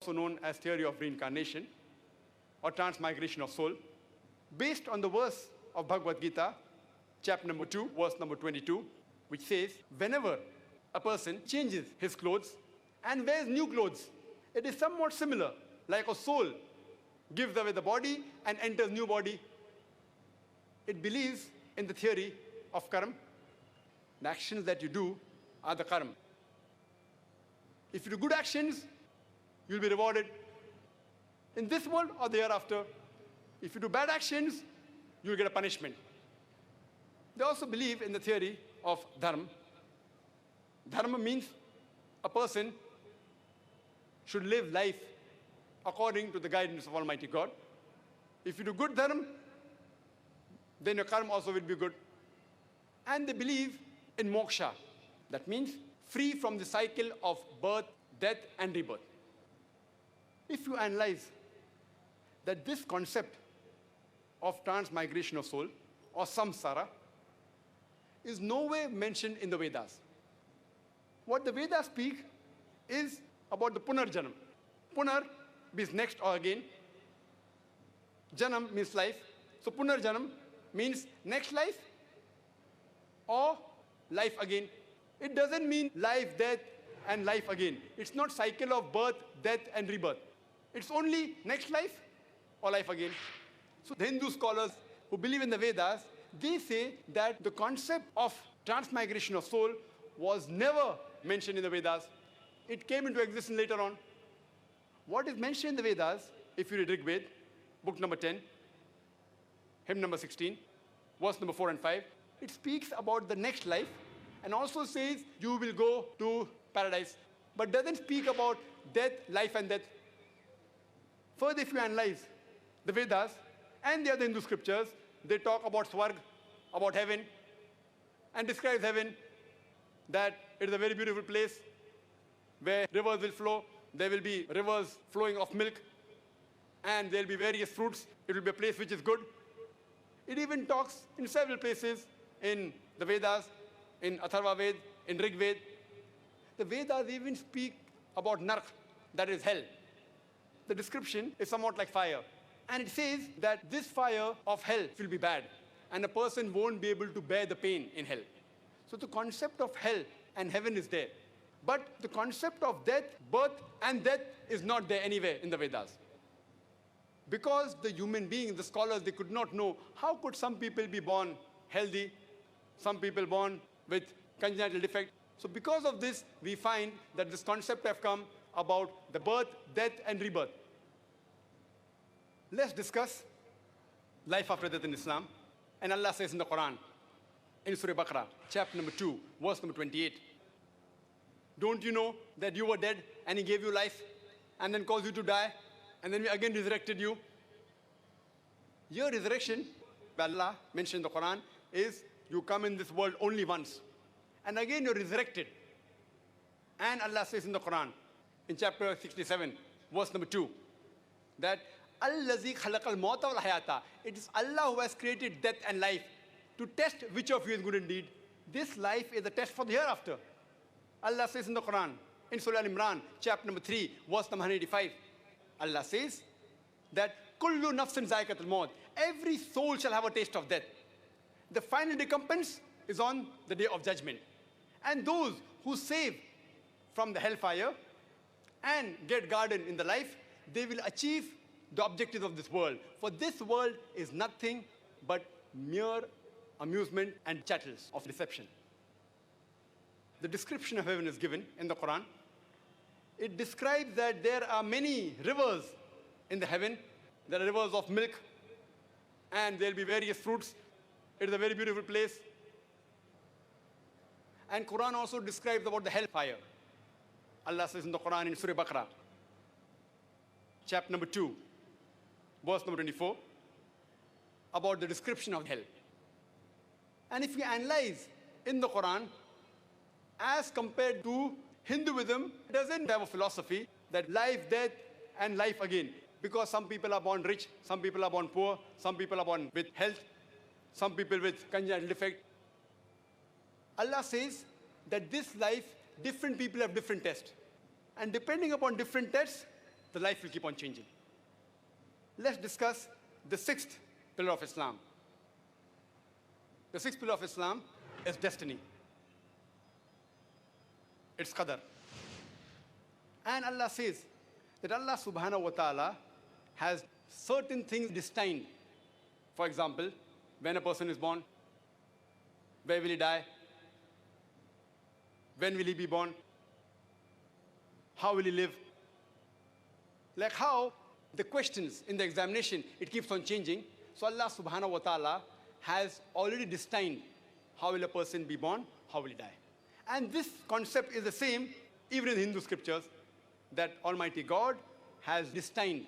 also known as theory of reincarnation or transmigration of soul, based on the verse of Bhagavad Gita, chapter number 2, verse number 22, which says, whenever a person changes his clothes and wears new clothes, it is somewhat similar, like a soul gives away the body and enters new body. It believes in the theory of karma. The actions that you do are the karma. If you do good actions, you'll be rewarded in this world or the hereafter. If you do bad actions, you'll get a punishment. They also believe in the theory of dharma. Dharma means a person should live life according to the guidance of Almighty God. If you do good dharma, then your karma also will be good. And they believe in moksha. That means free from the cycle of birth, death, and rebirth. If you analyze that this concept of transmigration of soul or samsara is nowhere mentioned in the Vedas. What the Vedas speak is about the punarjanam. Punar means next or again. Janam means life. So punarjanam means next life or life again. It doesn't mean life, death, and life again. It's not cycle of birth, death, and rebirth. It's only next life or life again. So the Hindu scholars who believe in the Vedas, they say that the concept of transmigration of soul was never mentioned in the Vedas. It came into existence later on. What is mentioned in the Vedas, if you read Rig Veda, book number 10, hymn number 16, verse number 4 and 5, it speaks about the next life and also says you will go to paradise, but doesn't speak about death, life, and death. Further, if you analyze the Vedas and the other Hindu scriptures, they talk about Swarg, about heaven, and describe heaven, that it is a very beautiful place where rivers will flow. There will be rivers flowing of milk, and there will be various fruits. It will be a place which is good. It even talks in several places in the Vedas, in Atharva Ved, in Rig Ved. The Vedas even speak about Nark, that is hell. The description is somewhat like fire. And it says that this fire of hell will be bad, and a person won't be able to bear the pain in hell. So the concept of hell and heaven is there. But the concept of death, birth, and death is not there anywhere in the Vedas. Because the human being, the scholars, they could not know how could some people be born healthy, some people born with congenital defect. So because of this, we find that this concept have come about the birth, death, and rebirth. Let's discuss life after death in Islam. And Allah says in the Quran, in Surah Baqarah, chapter number 2, verse number 28, don't you know that you were dead and He gave you life and then caused you to die and then we again resurrected you? Your resurrection, Allah mentioned in the Quran, is you come in this world only once. And again you're resurrected. And Allah says in the Quran, in chapter 67, verse number 2, that Allazi khalaqal mauta wal hayata. It is Allah who has created death and life to test which of you is good indeed. This life is a test for the hereafter. Allah says in the Quran, in Surah Al-Imran, chapter number 3, verse number 185, Allah says that kullu nafsin zaikatul maut. Every soul shall have a taste of death. The final recompense is on the day of judgment. And those who save from the hellfire and get guarded in the life, they will achieve the objectives of this world. For this world is nothing but mere amusement and chattels of deception. The description of heaven is given in the Quran. It describes that there are many rivers in the heaven. There are rivers of milk, and there will be various fruits. It is a very beautiful place. And Quran also describes about the hellfire. Allah says in the Quran in Surah Baqarah, chapter number 2, verse number 24, about the description of hell. And if you analyze in the Quran, as compared to Hinduism, it doesn't have a philosophy that life, death, and life again. Because some people are born rich, some people are born poor, some people are born with health, some people with congenital defect. Allah says that this life, different people have different tests. And depending upon different tests, the life will keep on changing. Let's discuss the sixth pillar of Islam. The sixth pillar of Islam is destiny. It's qadar. And Allah says that Allah subhanahu wa ta'ala has certain things destined. For example, when a person is born, where will he die? When will he be born? How will he live? Like how the questions in the examination, it keeps on changing. So Allah subhanahu wa ta'ala has already destined how will a person be born, how will he die. And this concept is the same even in Hindu scriptures, that Almighty God has destined,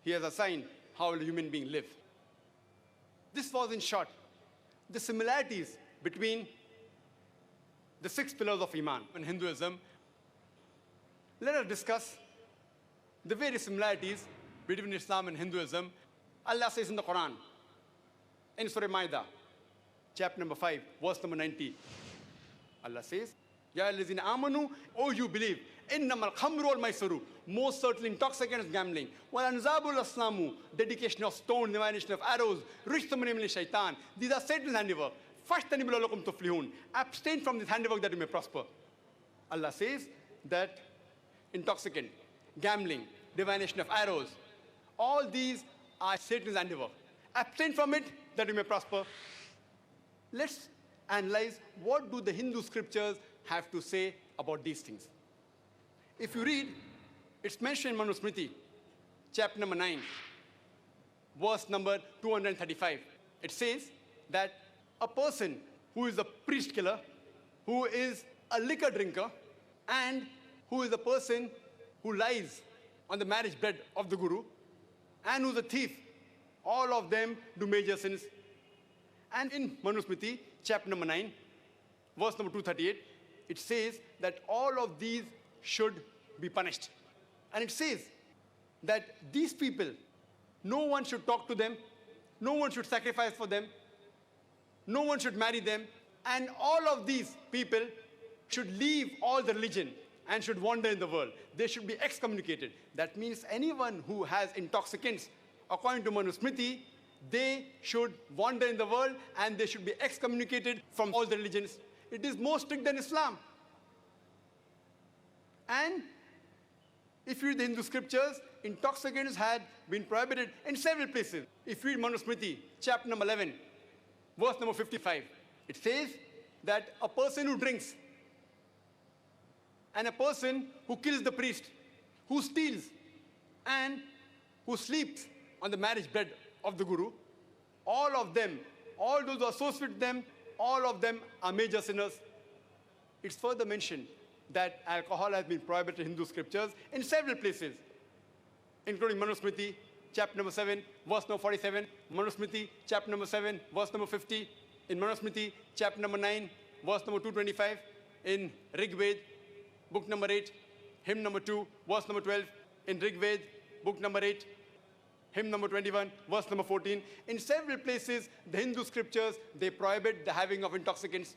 He has assigned how will a human being live. This was, in short, the similarities between the six pillars of Iman in Hinduism. Let us discuss the various similarities between Islam and Hinduism. Allah says in the Quran, in Surah Ma'idah, chapter number 5, verse number 90, Allah says, Ya allazina amanu, oh you believe, innamal khamru wal maisaru, most certainly intoxicant is gambling, wal anzabul aslamu, dedication of stone, divination of arrows, rishtum min shaitan, these are Satan's handiwork. Fashtanibu la'allakum tuflihun, abstain from this handiwork that you may prosper. Allah says that intoxicant, gambling, divination of arrows, all these are Satan's handiwork. Abstain from it that you may prosper. Let's analyze what do the Hindu scriptures have to say about these things. If you read, it's mentioned in Manusmriti, chapter number 9, verse number 235. It says that a person who is a priest killer, who is a liquor drinker, and who is a person who lies on the marriage bed of the Guru, and who's a thief, all of them do major sins. And in Manusmriti, chapter number 9, verse number 238, it says that all of these should be punished. And it says that these people, no one should talk to them, no one should sacrifice for them, no one should marry them, and all of these people should leave all the religion and should wander in the world. They should be excommunicated. That means anyone who has intoxicants, according to Manusmriti, they should wander in the world and they should be excommunicated from all the religions. It is more strict than Islam. And if you read the Hindu scriptures, intoxicants had been prohibited in several places. If you read Manusmriti, chapter number 11, verse number 55, it says that a person who drinks and a person who kills the priest, who steals and who sleeps on the marriage bed of the Guru, all of them, all those who associate with them, all of them are major sinners. It's further mentioned that alcohol has been prohibited in Hindu scriptures in several places, including Manusmriti, chapter number 7, verse number 47, Manusmriti, chapter number 7, verse number 50, in Manusmriti, chapter number 9, verse number 225, in Rig Ved, book number 8, hymn number 2, verse number 12, in Rig Ved, book number 8, hymn number 21, verse number 14. In several places, the Hindu scriptures, they prohibit the having of intoxicants.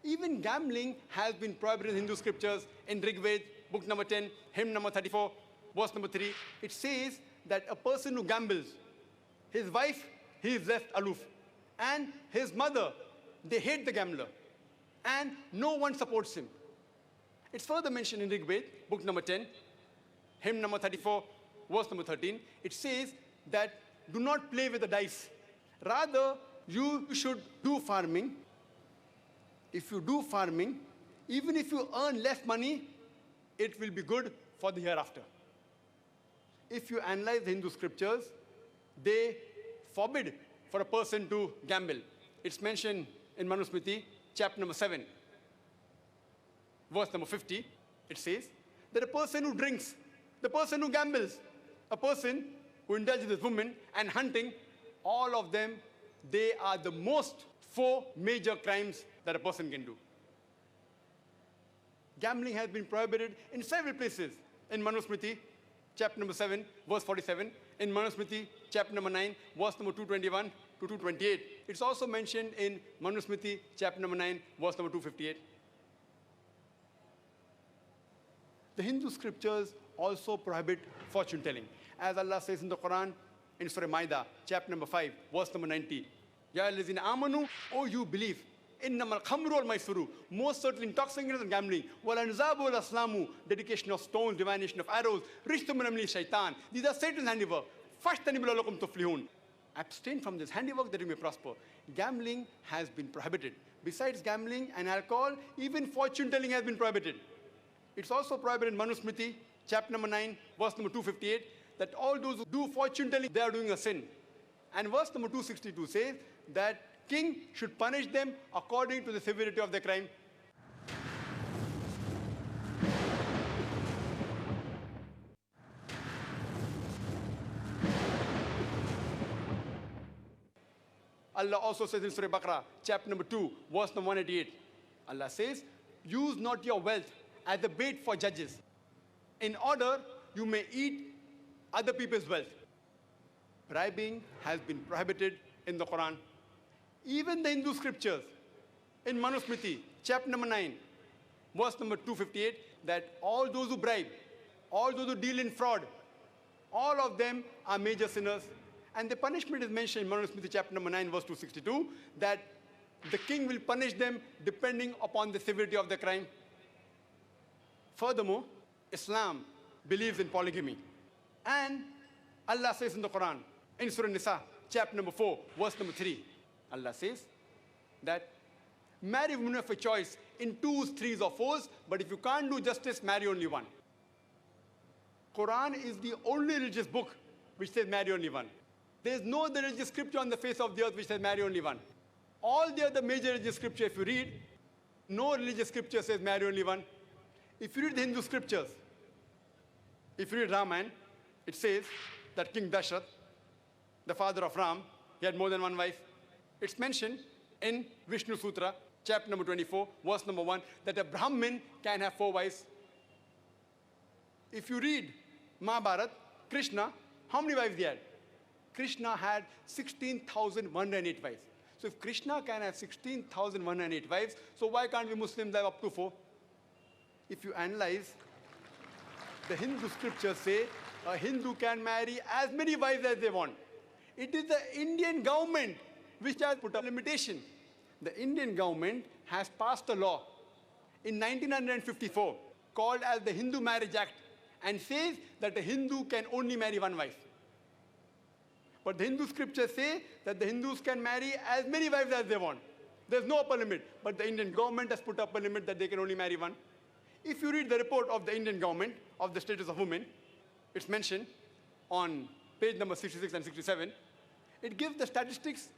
Even gambling has been prohibited in Hindu scriptures. In Rig Ved, book number 10, hymn number 34, verse number 3, it says that a person who gambles, his wife, he is left aloof. And his mother, they hate the gambler. And no one supports him. It's further mentioned in Rig Ved, book number 10, hymn number 34, verse number 13. It says that do not play with the dice. Rather, you should do farming. If you do farming, even if you earn less money, it will be good for the hereafter. If you analyze the Hindu scriptures, they forbid for a person to gamble. It's mentioned in Manusmriti, chapter number 7, verse number 50. It says that a person who drinks, the person who gambles, a person who indulges with women and hunting, all of them, they are the most 4 major crimes that a person can do. Gambling has been prohibited in several places. In Manusmriti, chapter number 7, verse 47. In Manusmriti, chapter number 9, verse number 221 to 228. It's also mentioned in Manusmriti, chapter number 9, verse number 258. The Hindu scriptures also prohibit fortune telling. As Allah says in the Quran, in Surah Maida, chapter number 5, verse number 90. Ya allazina amanu, oh you believe. Innamal khamru wal maisuru, most certainly intoxicants and gambling. Wal anzabu wal aslamu, dedication of stones, divination of arrows. Rishtum min amali shaitan. These are Satan's handiwork. Fashtanibul lakum tuflihun. Abstain from this handiwork that you may prosper. Gambling has been prohibited. Besides gambling and alcohol, even fortune telling has been prohibited. It's also prohibited in Manusmriti, chapter number 9, verse number 258, that all those who do fortune telling, they are doing a sin. And verse number 262 says that king should punish them according to the severity of their crime. Allah also says in Surah Baqarah, chapter number 2, verse number 188. Allah says, use not your wealth as a bait for judges, in order you may eat other people's wealth. Bribing has been prohibited in the Quran. Even the Hindu scriptures, in Manusmriti, chapter number 9, verse number 258, that all those who bribe, all those who deal in fraud, all of them are major sinners. And the punishment is mentioned in Manusmriti, chapter number 9, verse 262, that the king will punish them depending upon the severity of the crime. Furthermore, Islam believes in polygamy. And Allah says in the Quran, in Surah Nisa, chapter number 4, verse number 3, Allah says that marry women of a choice in 2s, 3s, or 4s, but if you can't do justice, marry only one. Quran is the only religious book which says marry only one. There is no other religious scripture on the face of the earth which says marry only one. All the other major religious scripture, if you read, no religious scripture says marry only one. If you read the Hindu scriptures, if you read Ramayana, it says that King Dashrath, the father of Ram, he had more than one wife. It's mentioned in Vishnu Sutra, chapter number 24, verse number 1, that a Brahmin can have 4 wives. If you read Mahabharata, Krishna, how many wives he had? Krishna had 16,108 wives. So if Krishna can have 16,108 wives, so why can't we Muslims have up to 4? If you analyze, the Hindu scriptures say a Hindu can marry as many wives as they want. It is the Indian government which has put a limitation. The Indian government has passed a law in 1954 called as the Hindu Marriage Act and says that a Hindu can only marry one wife. But the Hindu scriptures say that the Hindus can marry as many wives as they want. There's no upper limit, but the Indian government has put up a limit that they can only marry one. If you read the report of the Indian government of the status of women, it's mentioned on page number 66 and 67. It gives the statistics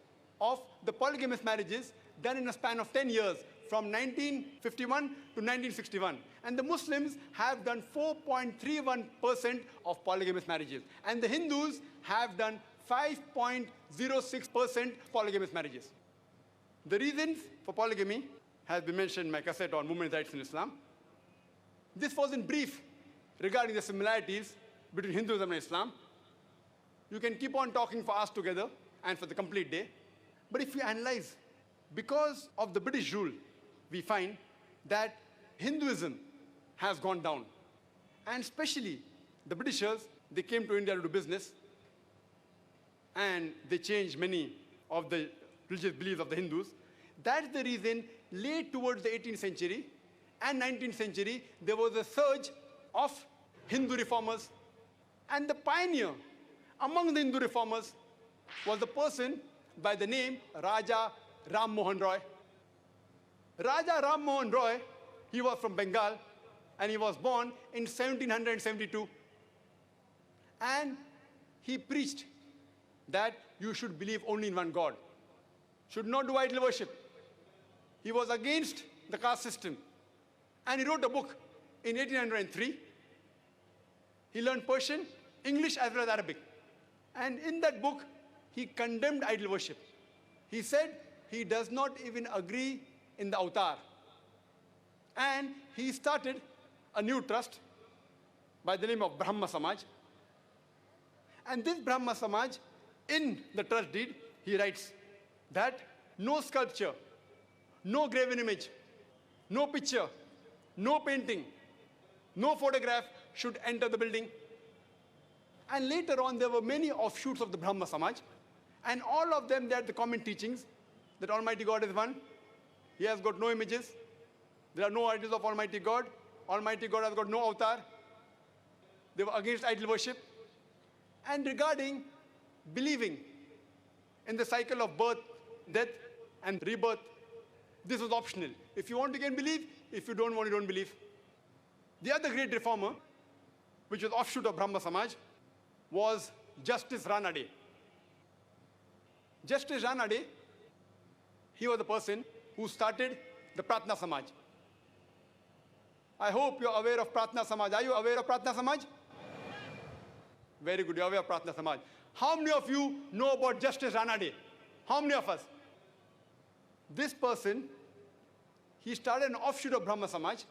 of the polygamous marriages done in a span of 10 years from 1951 to 1961. And the Muslims have done 4.31% of polygamous marriages. And the Hindus have done 5.06% polygamous marriages. The reasons for polygamy has been mentioned in my cassette on women's rights in Islam. This was in brief regarding the similarities between Hinduism and Islam. You can keep on talking for hours together and for the complete day. But if you analyze, because of the British rule, we find that Hinduism has gone down. And especially the Britishers, they came to India to do business, and they changed many of the religious beliefs of the Hindus. That's the reason late towards the 18th century and 19th century, there was a surge of Hindu reformers. And the pioneer among the Hindu reformers was a person by the name Raja Ram Mohan Roy. Raja Ram Mohan Roy, he was from Bengal, and he was born in 1772. And he preached that you should believe only in one God, should not do idol worship. He was against the caste system. And he wrote a book in 1803. He learned Persian, English, as well as Arabic. And in that book, he condemned idol worship. He said he does not even agree in the avatar. And he started a new trust by the name of Brahma Samaj. And this Brahma Samaj, in the trust deed, he writes that no sculpture, no graven image, no picture, no painting, No photograph should enter the building. And later on, there were many offshoots of the Brahma Samaj, and all of them, they had the common teachings that Almighty God is one. He has got no images. There are no idols of Almighty God. Almighty God has got no avatar. They were against idol worship. And regarding believing in the cycle of birth, death, and rebirth, this was optional. If you want to again believe, if you don't want, you don't believe. The other great reformer, which was offshoot of Brahma Samaj, was Justice Ranade. Justice Ranade, he was the person who started the Pratna Samaj. I hope you're aware of Pratna Samaj. Are you aware of Pratna Samaj? Very good, you're aware of Pratna Samaj. How many of you know about Justice Ranade? How many of us? This person, he started an offshoot of Brahma Samaj,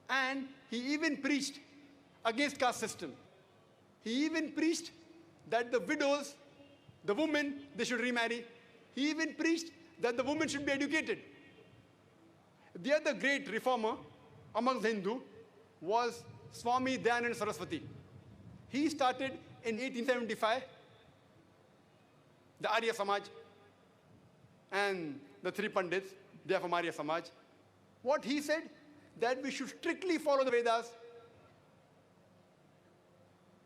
and he even preached against caste system. He even preached that the widows, the women, they should remarry. He even preached that the women should be educated. The other great reformer amongst the Hindu was Swami Dayananda Saraswati. He started in 1875 the Arya Samaj, and the three Pandits, they are from Arya Samaj. What he said, that we should strictly follow the Vedas,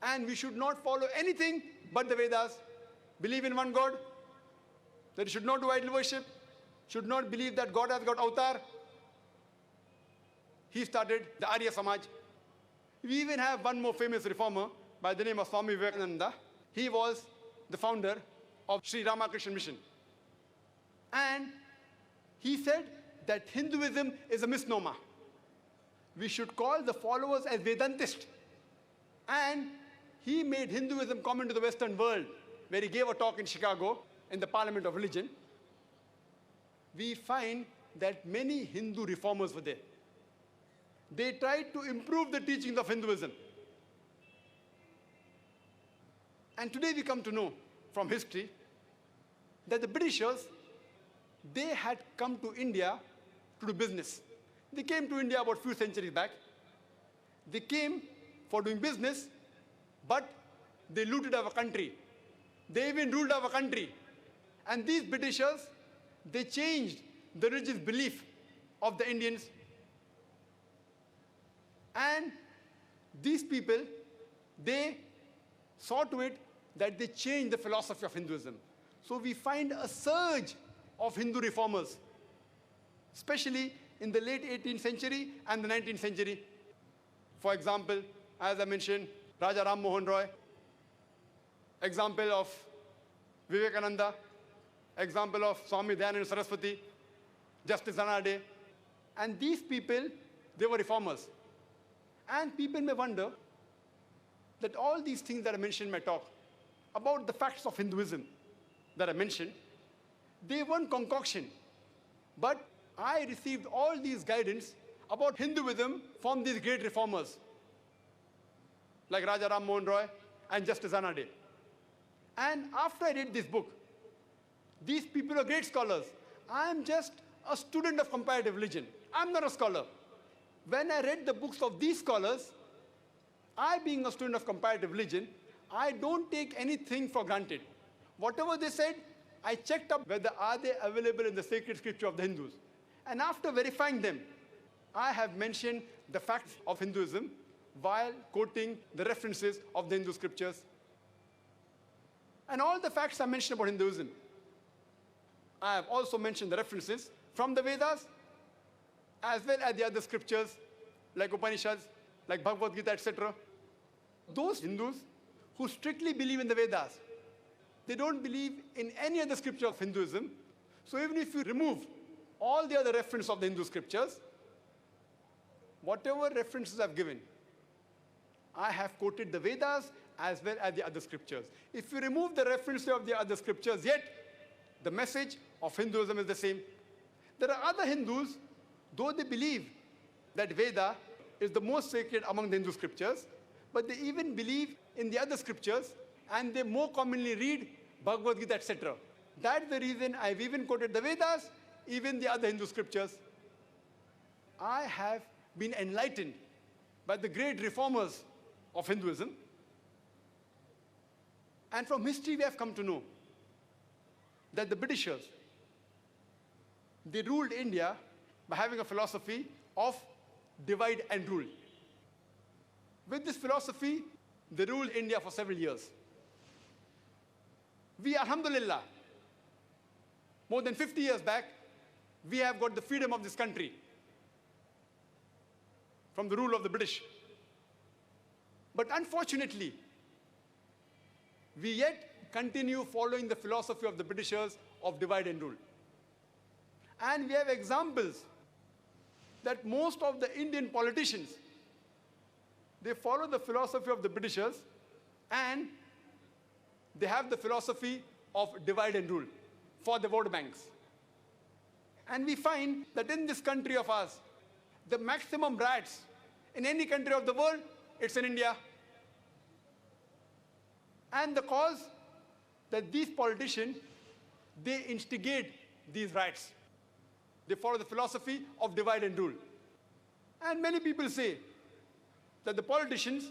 and we should not follow anything but the Vedas. Believe in one God, that you should not do idol worship, should not believe that God has got avatar. He started the Arya Samaj. We even have one more famous reformer by the name of Swami Vivekananda. He was the founder of Sri Ramakrishna Mission. And he said that Hinduism is a misnomer. We should call the followers as Vedantists. And he made Hinduism common to the Western world, where he gave a talk in Chicago in the Parliament of Religion. We find that many Hindu reformers were there. They tried to improve the teachings of Hinduism. And today we come to know from history that the Britishers, they had come to India to do business. They came to India about a few centuries back. They came for doing business, but they looted our country. They even ruled our country. And these Britishers, they changed the religious belief of the Indians. And these people, they saw to it that they changed the philosophy of Hinduism. So we find a surge of Hindu reformers, especially in the late 18th century and the 19th century. For example, as I mentioned, Raja Ram Mohan Roy, example of Vivekananda, example of Swami Dayananda Saraswati, Justice Ranade. And these people, they were reformers. And people may wonder that all these things that I mentioned in my talk, about the facts of Hinduism that I mentioned, they weren't concoction. But I received all these guidance about Hinduism from these great reformers, like Raja Ram Mohan Roy and Justice Ranade. And after I read this book, these people are great scholars. I am just a student of comparative religion. I'm not a scholar. When I read the books of these scholars, I, being a student of comparative religion, I don't take anything for granted. Whatever they said, I checked up whether are they available in the sacred scripture of the Hindus. And after verifying them, I have mentioned the facts of Hinduism while quoting the references of the Hindu scriptures. And all the facts I mentioned about Hinduism, I have also mentioned the references from the Vedas as well as the other scriptures like Upanishads, like Bhagavad Gita, etc. Those Hindus who strictly believe in the Vedas, they don't believe in any other scripture of Hinduism. So even if you remove all the other references of the Hindu scriptures, whatever references I've given, I have quoted the Vedas as well as the other scriptures. If you remove the references of the other scriptures, yet the message of Hinduism is the same. There are other Hindus, though they believe that Veda is the most sacred among the Hindu scriptures, but they even believe in the other scriptures, and they more commonly read Bhagavad Gita, etc. That's the reason I've even quoted the Vedas, even the other Hindu scriptures. I have been enlightened by the great reformers of Hinduism. And from history, we have come to know that the Britishers, they ruled India by having a philosophy of divide and rule. With this philosophy, they ruled India for several years. We, alhamdulillah, more than 50 years back, we have got the freedom of this country from the rule of the British. But unfortunately, we yet continue following the philosophy of the Britishers of divide and rule. And we have examples that most of the Indian politicians, they follow the philosophy of the Britishers and they have the philosophy of divide and rule for the vote banks. And we find that in this country of ours, the maximum riots in any country of the world, it's in India. And the cause that these politicians, they instigate these riots. They follow the philosophy of divide and rule. And many people say that the politicians,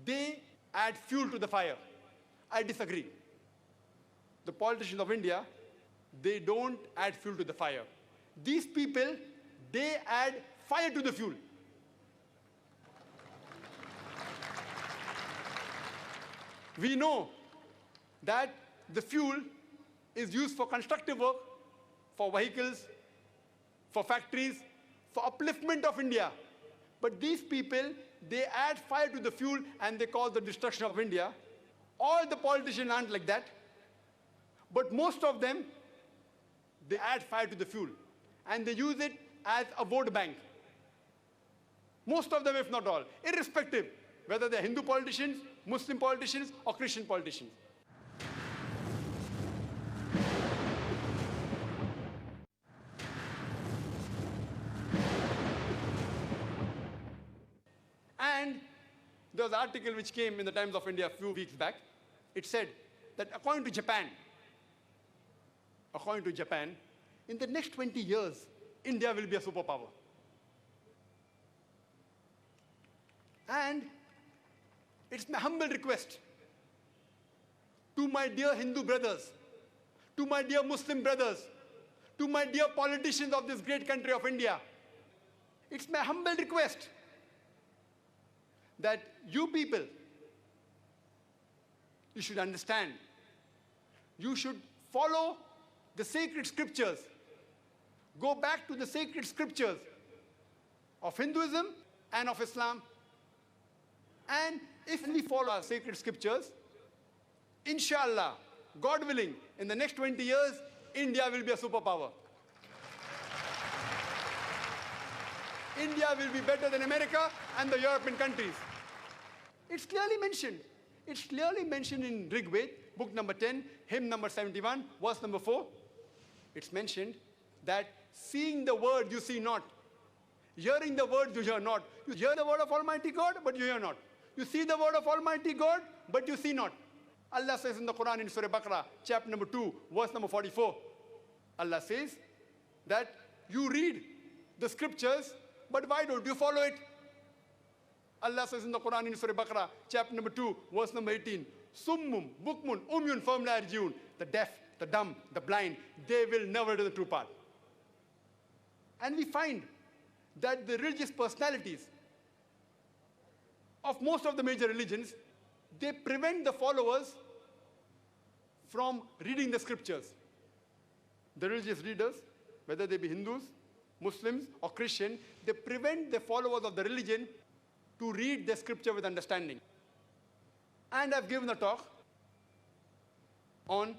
they add fuel to the fire. I disagree. The politicians of India, they don't add fuel to the fire. These people, they add fire to the fuel. We know that the fuel is used for constructive work, for vehicles, for factories, for upliftment of India. But these people, they add fire to the fuel and they cause the destruction of India. All the politicians aren't like that. But most of them, they add fire to the fuel and they use it as a vote bank. Most of them, if not all, irrespective whether they're Hindu politicians, Muslim politicians, or Christian politicians. And there was an article which came in the Times of India a few weeks back. It said that according to Japan, in the next 20 years, India will be a superpower. And it's my humble request to my dear Hindu brothers, to my dear Muslim brothers, to my dear politicians of this great country of India. It's my humble request that you people, you should understand, you should follow the sacred scriptures. Go back to the sacred scriptures of Hinduism and of Islam. And if we follow our sacred scriptures, inshallah, God willing, in the next 20 years, India will be a superpower. India will be better than America and the European countries. It's clearly mentioned. It's clearly mentioned in Rig Veda, book number 10, hymn number 71, verse number 4. It's mentioned that seeing the word you see not, hearing the word you hear not. You hear the word of Almighty God, but you hear not. You see the word of Almighty God, but you see not. Allah says in the Quran in Surah Baqarah, chapter number 2, verse number 44. Allah says that you read the scriptures, but why don't you follow it? Allah says in the Quran in Surah Baqarah, chapter number 2, verse number 18. Summum, bukmun, umyun, fahum la yarjiun. The deaf, the dumb, the blind, they will never do the true path. And we find that the religious personalities of most of the major religions, they prevent the followers from reading the scriptures. The religious leaders, whether they be Hindus, Muslims, or Christian, they prevent the followers of the religion to read the scripture with understanding. And I've given a talk on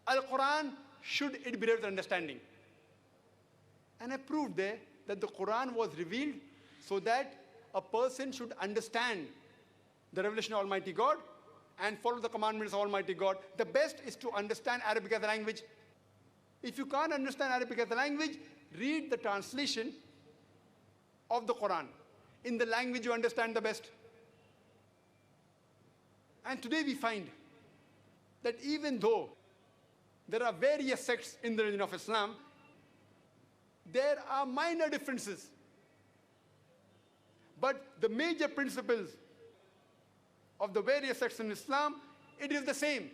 Al-Quran, should it be read with understanding? And I proved there that the Quran was revealed so that a person should understand the revelation of Almighty God and follow the commandments of Almighty God. The best is to understand Arabic as a language. If you can't understand Arabic as a language, read the translation of the Quran in the language you understand the best. And today we find that even though there are various sects in the religion of Islam, there are minor differences. But the major principles of the various sects in Islam, it is the same.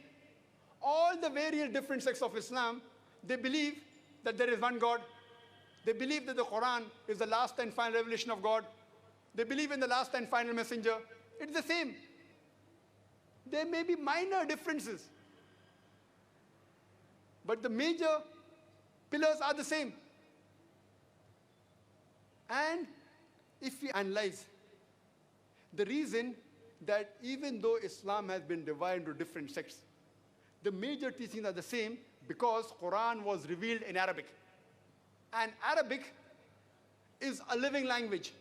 All the various different sects of Islam, they believe that there is one God. They believe that the Quran is the last and final revelation of God. They believe in the last and final messenger. It's the same. There may be minor differences, but the major pillars are the same. And if we analyze the reason that even though Islam has been divided into different sects, the major teachings are the same because Quran was revealed in Arabic. And Arabic is a living language.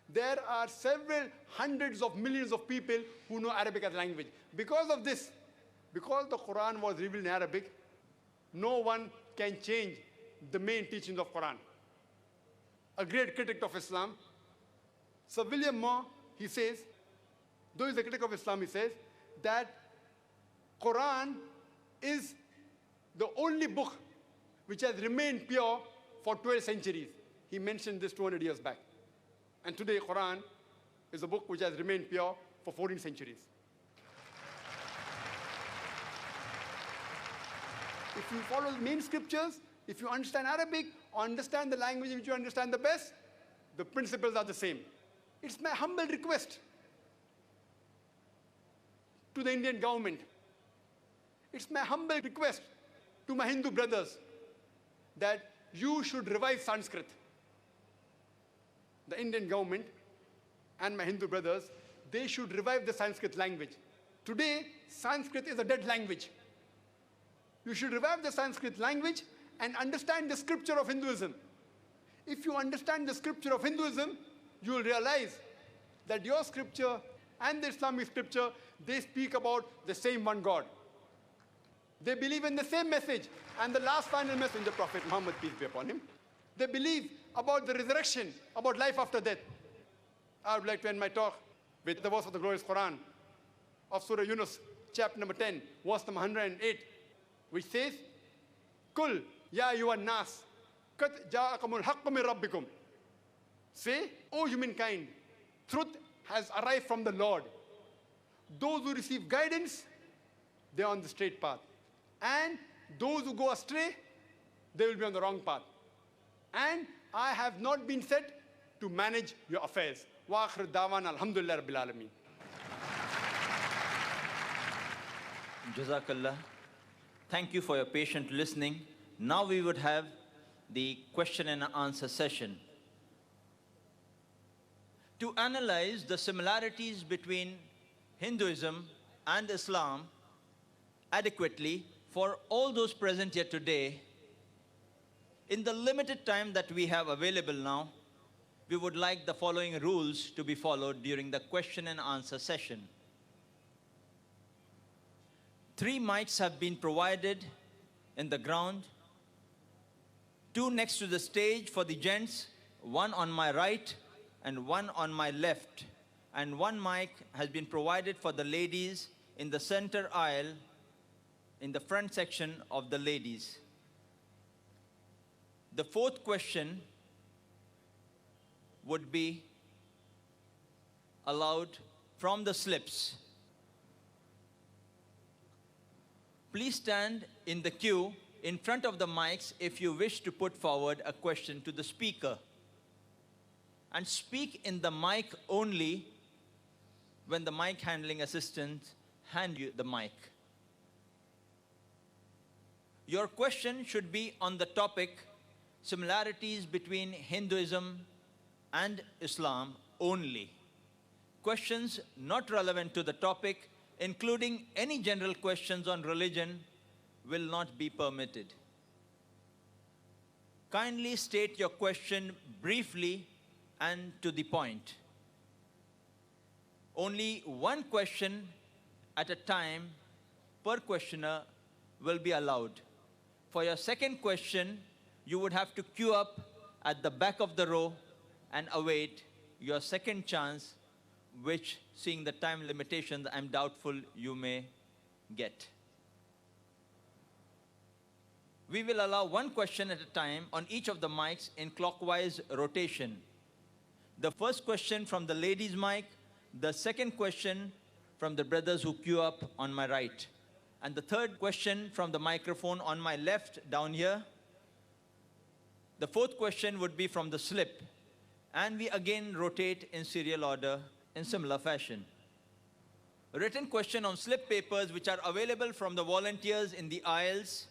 There are several hundreds of millions of people who know Arabic as a language. Because of this, because the Quran was revealed in Arabic, no one can change the main teachings of Quran. A great critic of Islam, Sir William Moore, he says, though he's a critic of Islam, he says that Quran is the only book which has remained pure for 12 centuries. He mentioned this 200 years back. And today, Quran is a book which has remained pure for 14 centuries. If you follow the main scriptures, if you understand Arabic or understand the language which you understand the best, the principles are the same. It's my humble request to the Indian government. It's my humble request to my Hindu brothers that you should revive Sanskrit. The Indian government and my Hindu brothers, they should revive the Sanskrit language. Today, Sanskrit is a dead language. You should revive the Sanskrit language and understand the scripture of Hinduism. If you understand the scripture of Hinduism, you will realize that your scripture and the Islamic scripture, they speak about the same one God. They believe in the same message and the last final messenger, Prophet Muhammad, peace be upon him. They believe about the resurrection, about life after death. I would like to end my talk with the verse of the glorious Quran of Surah Yunus, chapter number 10, verse number 108, which says, Kul ya ayyuhan nas, qad ja'akumul haqqu min rabbikum. Say, O humankind, truth has arrived from the Lord. Those who receive guidance, they are on the straight path. And those who go astray, they will be on the wrong path. And I have not been set to manage your affairs. Wa akhir da'wan alhamdulillah rabbil alameen. Jazakallah. Thank you for your patient listening. Now we would have the question and answer session. To analyze the similarities between Hinduism and Islam adequately for all those present here today, in the limited time that we have available now, we would like the following rules to be followed during the question and answer session. 3 mics have been provided in the ground, 2 next to the stage for the gents, 1 on my right and 1 on my left, and 1 mic has been provided for the ladies in the center aisle, in the front section of the ladies. The 4th question would be allowed from the slips. Please stand in the queue in front of the mics if you wish to put forward a question to the speaker. And speak in the mic only when the mic handling assistant hand you the mic. Your question should be on the topic similarities between Hinduism and Islam only. Questions not relevant to the topic, including any general questions on religion, will not be permitted. Kindly state your question briefly and to the point. Only 1 question at a time per questioner will be allowed. For your second question, you would have to queue up at the back of the row and await your second chance, which, seeing the time limitations, I'm doubtful you may get. We will allow 1 question at a time on each of the mics in clockwise rotation. The first question from the ladies' mic, the second question from the brothers who queue up on my right, and the third question from the microphone on my left down here. The fourth question would be from the slip, and we again rotate in serial order in similar fashion. A written question on slip papers which are available from the volunteers in the aisles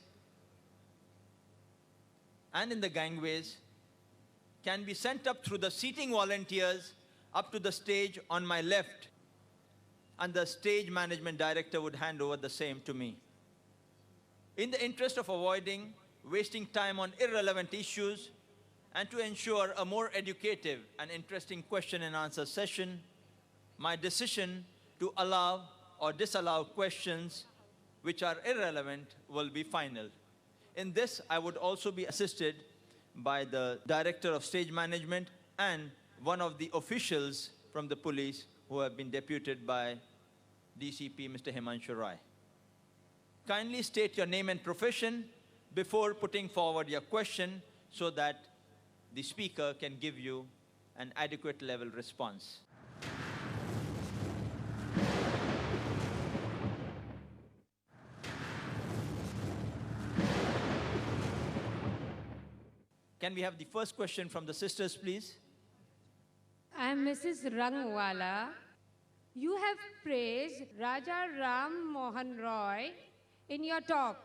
and in the gangways can be sent up through the seating volunteers up to the stage on my left, and the stage management director would hand over the same to me. In the interest of avoiding wasting time on irrelevant issues and to ensure a more educative and interesting question and answer session, my decision to allow or disallow questions which are irrelevant will be final. In this, I would also be assisted by the Director of Stage Management and one of the officials from the police who have been deputed by DCP Mr. Himanshu Rai. Kindly state your name and profession before putting forward your question so that the speaker can give you an adequate level response. Can we have the first question from the sisters, please? I'm Mrs. Rangwala. You have praised Raja Ram Mohan Roy in your talk.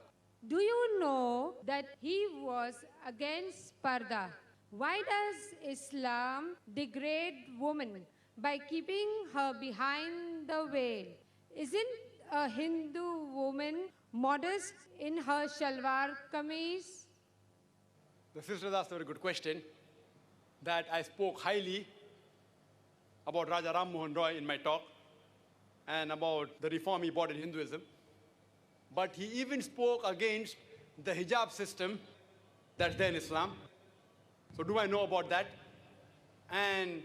Do you know that he was against Parda? Why does Islam degrade woman by keeping her behind the veil? Isn't a Hindu woman modest in her shalwar kameez? The sisters asked a very good question, that I spoke highly about Raja Ram Mohan Roy in my talk and about the reform he brought in Hinduism. But he even spoke against the hijab system that's there in Islam. So do I know about that? And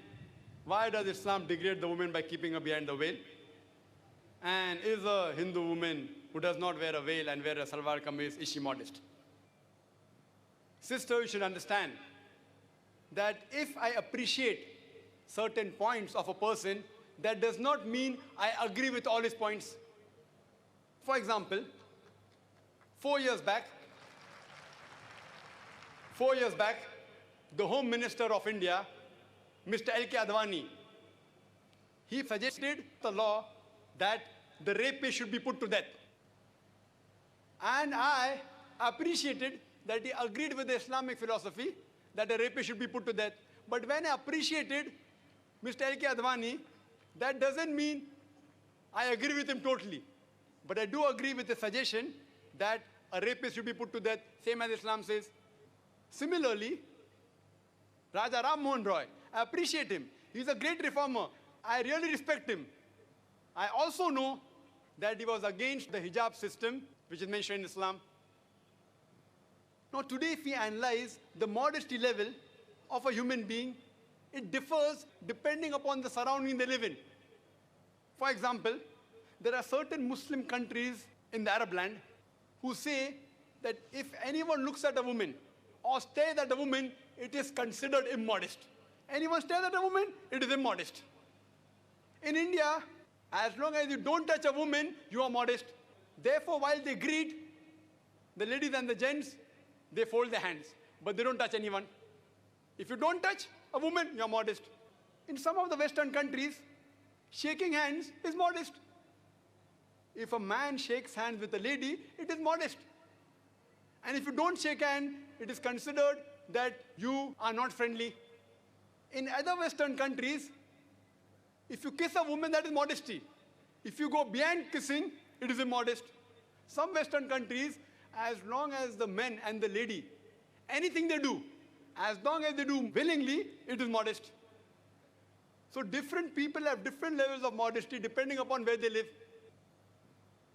why does Islam degrade the woman by keeping her behind the veil? And is a Hindu woman who does not wear a veil and wear a salwar kameez, is she modest? Sister, you should understand that if I appreciate certain points of a person, that does not mean I agree with all his points. For example, 4 years back, the Home Minister of India, Mr. L.K. Advani, he suggested the law that the rapist should be put to death. And I appreciated that he agreed with the Islamic philosophy that a rapist should be put to death. But when I appreciated Mr. L.K. Advani, that doesn't mean I agree with him totally. But I do agree with the suggestion that a rapist should be put to death, same as Islam says. Similarly, Raja Ram Mohan Roy, I appreciate him. He's a great reformer. I really respect him. I also know that he was against the hijab system, which is mentioned in Islam. Now today, if we analyze the modesty level of a human being, it differs depending upon the surrounding they live in. For example, there are certain Muslim countries in the Arab land who say that if anyone looks at a woman or stares at a woman, it is considered immodest. Anyone stares at a woman, it is immodest. In India, as long as you don't touch a woman, you are modest. Therefore, while they greet, the ladies and the gents, they fold their hands, but they don't touch anyone. If you don't touch a woman, you're modest. In some of the Western countries, shaking hands is modest. If a man shakes hands with a lady, it is modest. And if you don't shake hands, it is considered that you are not friendly. In other Western countries, if you kiss a woman, that is modesty. If you go beyond kissing, it is immodest. Some Western countries, as long as the men and the lady, anything they do, as long as they do willingly, it is modest. So different people have different levels of modesty depending upon where they live.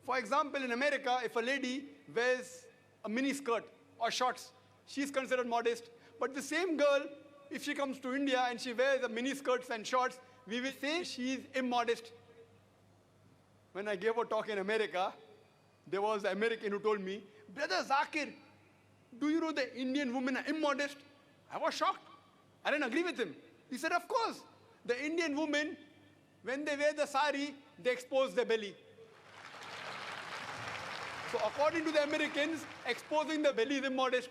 For example, in America, if a lady wears a mini skirt or shorts, she's considered modest. But the same girl, if she comes to India and she wears a mini skirts and shorts, we will say she is immodest. When I gave a talk in America, there was an American who told me, "Brother Zakir, do you know the Indian women are immodest?" I was shocked. I didn't agree with him. He said, "Of course. The Indian women, when they wear the sari, they expose their belly. So according to the Americans, exposing the belly is immodest.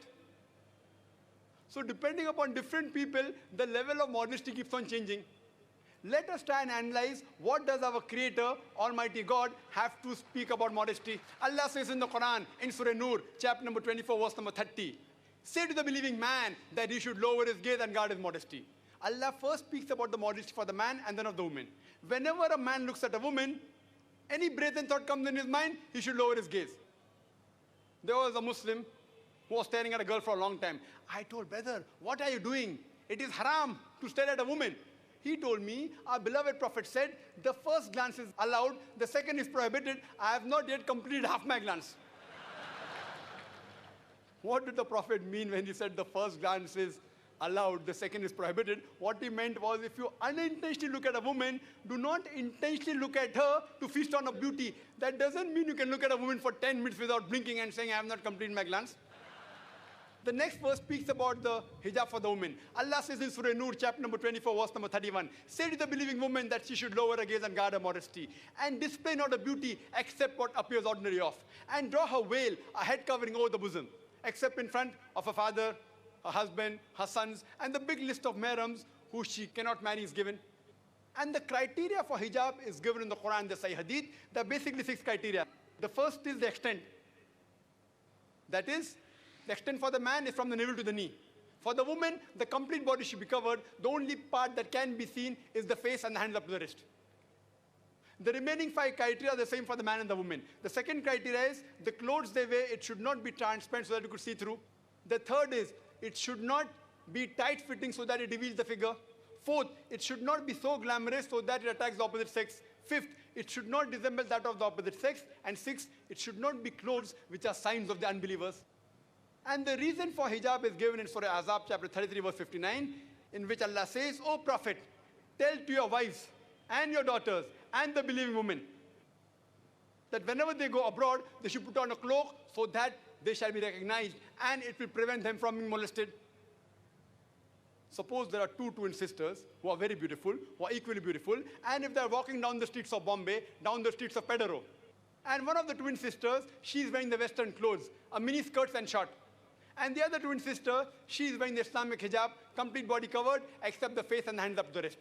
So depending upon different people, the level of modesty keeps on changing. Let us try and analyze what does our Creator, Almighty God, have to speak about modesty. Allah says in the Quran, in Surah Nur, chapter number 24, verse number 30, say to the believing man that he should lower his gaze and guard his modesty. Allah first speaks about the modesty for the man and then of the woman. Whenever a man looks at a woman, any brazen thought comes in his mind, he should lower his gaze. There was a Muslim who was staring at a girl for a long time. I told, brother, what are you doing? It is haram to stare at a woman. He told me, our beloved Prophet said, the first glance is allowed, the second is prohibited. I have not yet completed half my glance. What did the Prophet mean when he said the first glance is allowed, the second is prohibited? What he meant was, if you unintentionally look at a woman, do not intentionally look at her to feast on her beauty. That doesn't mean you can look at a woman for 10 minutes without blinking and saying, I have not completed my glance. The next verse speaks about the hijab for the woman. Allah says in Surah Nur, chapter number 24, verse number 31, say to the believing woman that she should lower her gaze and guard her modesty, and display not her beauty except what appears ordinary off, and draw her veil, a head covering over the bosom, except in front of her father, her husband, her sons, and the big list of mahrams who she cannot marry is given. And the criteria for hijab is given in the Quran, the Sahih Hadith. There are basically 6 criteria. The first is the extent. That is, the extent for the man is from the navel to the knee. For the woman, the complete body should be covered. The only part that can be seen is the face and the hands up to the wrist. The remaining 5 criteria are the same for the man and the woman. The second criteria is the clothes they wear, it should not be transparent so that you could see through. The third is it should not be tight-fitting so that it reveals the figure. Fourth, it should not be so glamorous so that it attacks the opposite sex. Fifth, it should not resemble that of the opposite sex. And sixth, it should not be clothes which are signs of the unbelievers. And the reason for hijab is given in Surah Azab, chapter 33, verse 59, in which Allah says, O Prophet, tell to your wives and your daughters and the believing women that whenever they go abroad, they should put on a cloak so that they shall be recognized and it will prevent them from being molested. Suppose there are 2 twin sisters who are very beautiful, who are equally beautiful, and if they are walking down the streets of Bombay, down the streets of Pedaro, and one of the twin sisters, she is wearing the Western clothes, a mini skirt and short. And the other twin sister, she is wearing the Islamic hijab, complete body covered, except the face and the hands up to the wrist.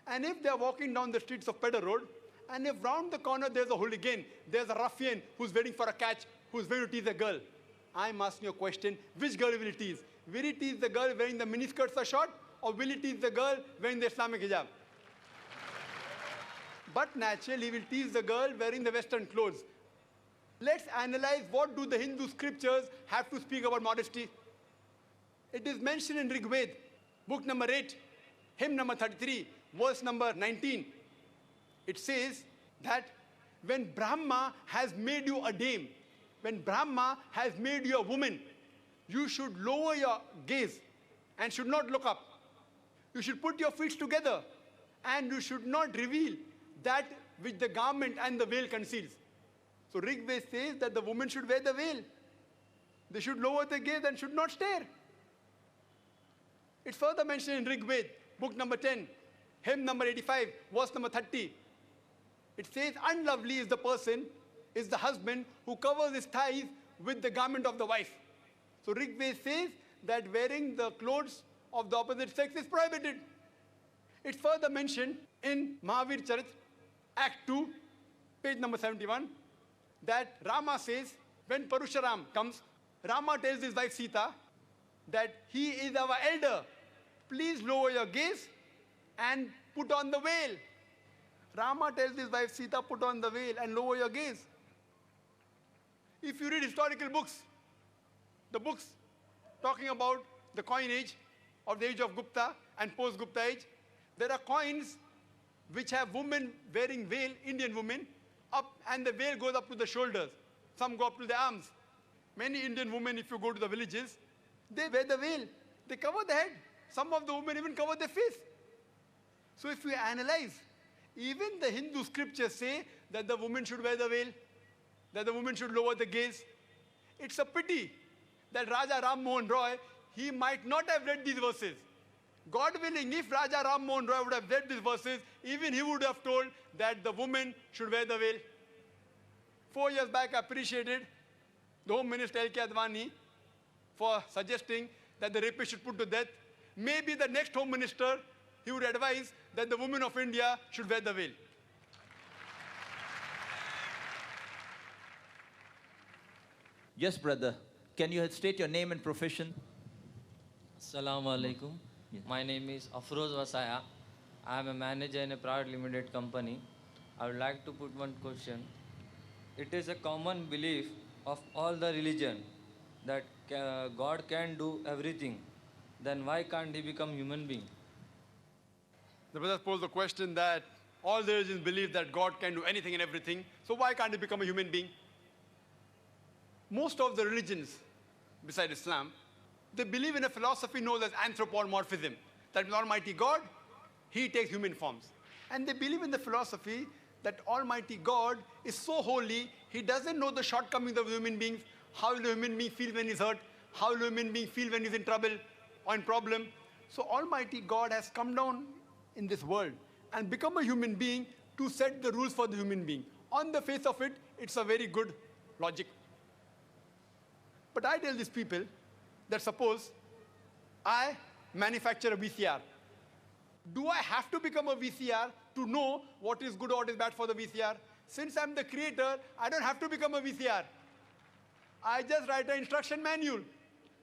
And if they are walking down the streets of Pedder Road, and if round the corner there's a hooligan, there's a ruffian who's waiting for a catch, who's going to tease a girl, I'm asking you a question, which girl will he tease? Will he tease the girl wearing the miniskirts or short, or will he tease the girl wearing the Islamic hijab? But naturally, he will tease the girl wearing the Western clothes. Let's analyze what do the Hindu scriptures have to speak about modesty. It is mentioned in Rig Veda, book number 8, hymn number 33, verse number 19. It says that when Brahma has made you a dame, when Brahma has made you a woman, you should lower your gaze and should not look up. You should put your feet together and you should not reveal that which the garment and the veil conceals. So Rig Veda says that the woman should wear the veil. They should lower their gaze and should not stare. It's further mentioned in Rig Veda, book number 10, hymn number 85, verse number 30. It says, unlovely is the person, is the husband who covers his thighs with the garment of the wife. So Rig Veda says that wearing the clothes of the opposite sex is prohibited. It's further mentioned in Mahavir Charit, Act 2, page number 71, that Rama says, when Parusharam comes, Rama tells his wife Sita that he is our elder. Please lower your gaze and put on the veil. Rama tells his wife Sita, put on the veil and lower your gaze. If you read historical books, the books talking about the coin age of the age of Gupta and post-Gupta age, there are coins which have women wearing veil, Indian women, up, and the veil goes up to the shoulders. Some go up to the arms. Many Indian women, if you go to the villages, they wear the veil. They cover the head. Some of the women even cover their face. So if we analyze, even the Hindu scriptures say that the woman should wear the veil, that the woman should lower the gaze. It's a pity that Raja Ram Mohan Roy, he might not have read these verses. God willing, if Raja Ram Mohan Roy would have read these verses, even he would have told that the woman should wear the veil. 4 years back, I appreciated the Home Minister L.K. Advani for suggesting that the rapist should put to death. Maybe the next Home Minister, he would advise that the women of India should wear the veil. Yes, brother. Can you state your name and profession? Assalamu alaikum. My name is Afroz Wasaya. I am a manager in a private limited company. I would like to put one question. It is a common belief of all the religion that God can do everything. Then why can't he become human being? The brother posed the question that all the religions believe that God can do anything and everything, so why can't he become a human being? Most of the religions, besides Islam, they believe in a philosophy known as anthropomorphism. That means Almighty God, he takes human forms. And they believe in the philosophy that Almighty God is so holy, he doesn't know the shortcomings of human beings, how will the human being feel when he's hurt, how will the human being feel when he's in trouble or in problem. So Almighty God has come down in this world and become a human being to set the rules for the human being. On the face of it, it's a very good logic. But I tell these people that suppose I manufacture a VCR. Do I have to become a VCR to know what is good or what is bad for the VCR? Since I'm the creator, I don't have to become a VCR. I just write an instruction manual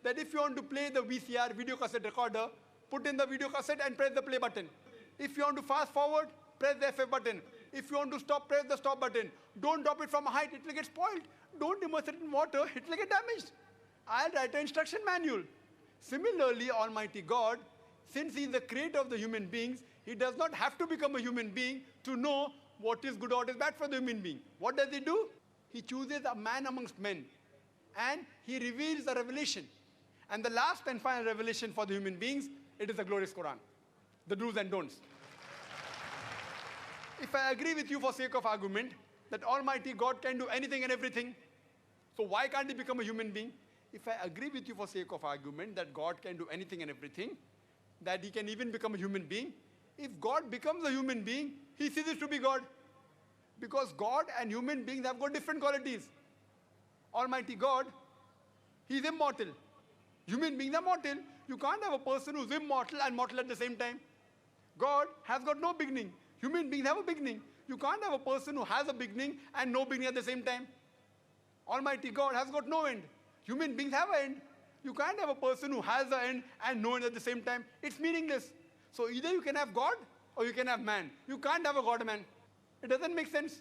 that if you want to play the VCR, video cassette recorder, put in the video cassette and press the play button. If you want to fast forward, press the FF button. If you want to stop, press the stop button. Don't drop it from a height, it will get spoiled. Don't immerse it in water, it will get damaged. I'll write an instruction manual. Similarly, Almighty God, since he is the creator of the human beings, he does not have to become a human being to know what is good or what is bad for the human being. What does he do? He chooses a man amongst men and he reveals a revelation. And the last and final revelation for the human beings, it is the glorious Quran, the do's and don'ts. If I agree with you for sake of argument that Almighty God can do anything and everything, so why can't he become a human being? If I agree with you for sake of argument that God can do anything and everything, that he can even become a human being, if God becomes a human being, he ceases to be God. Because God and human beings have got different qualities. Almighty God, he is immortal. Human beings are mortal. You can't have a person who's immortal and mortal at the same time. God has got no beginning. Human beings have a beginning. You can't have a person who has a beginning and no beginning at the same time. Almighty God has got no end. Human beings have an end. You can't have a person who has an end and no end at the same time. It's meaningless. So either you can have God or you can have man. You can't have a God-man. It doesn't make sense.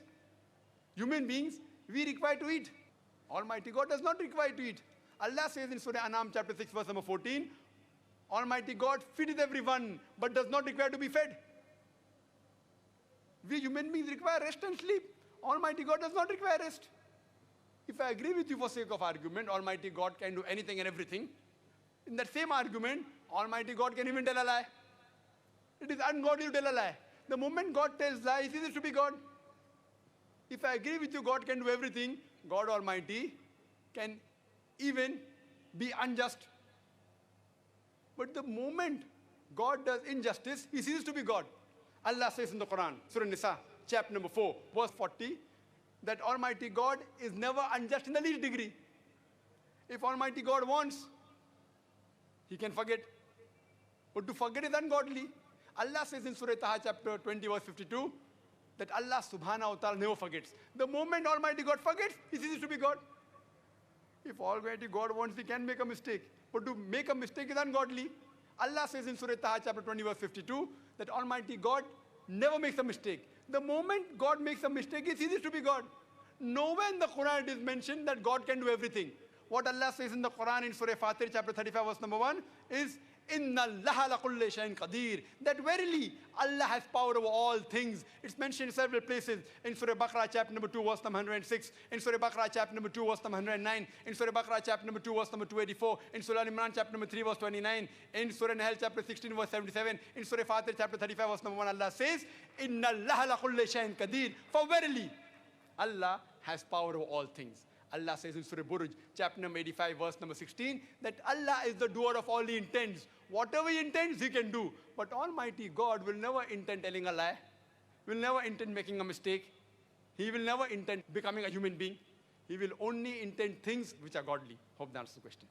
Human beings, we require to eat. Almighty God does not require to eat. Allah says in Surah Anam chapter 6 verse number 14, Almighty God feedeth everyone but does not require to be fed. We human beings require rest and sleep. Almighty God does not require rest. If I agree with you for sake of argument, Almighty God can do anything and everything. In that same argument, Almighty God can even tell a lie. It is ungodly to tell a lie. The moment God tells lie, he ceases to be God. If I agree with you, God can do everything, God Almighty can even be unjust. But the moment God does injustice, he ceases to be God. Allah says in the Quran, Surah Nisa, chapter number 4, verse 40, that Almighty God is never unjust in the least degree. If Almighty God wants, he can forget. But to forget is ungodly. Allah says in Surah Taha chapter 20 verse 52 that Allah subhanahu wa ta'ala never forgets. The moment Almighty God forgets, he ceases to be God. If Almighty God wants, he can make a mistake. But to make a mistake is ungodly. Allah says in Surah Taha chapter 20 verse 52 that Almighty God never makes a mistake. The moment God makes a mistake, he ceases to be God. Nowhere in the Quran it is mentioned that God can do everything. What Allah says in the Quran in Surah Fatir chapter 35 verse number 1 is Inna Allaha la kulli shay'in qadir. That verily Allah has power over all things. It's mentioned in several places. In Surah Baqarah chapter number 2 verse number 106. In Surah Baqarah chapter number 2 verse number 109. In Surah Baqarah chapter number 2 verse number 284. In Surah Al-Imran chapter number 3 verse 29. In Surah Nahl chapter 16 verse 77. In Surah Fatir chapter 35 verse number 1 Allah says Inna Allaha la kulli shay'in qadir. For verily Allah has power over all things. Allah says in Surah Buruj, chapter number 85, verse number 16, that Allah is the doer of all He intends. Whatever He intends, He can do. But Almighty God will never intend telling a lie, will never intend making a mistake. He will never intend becoming a human being. He will only intend things which are godly. Hope that answers the question.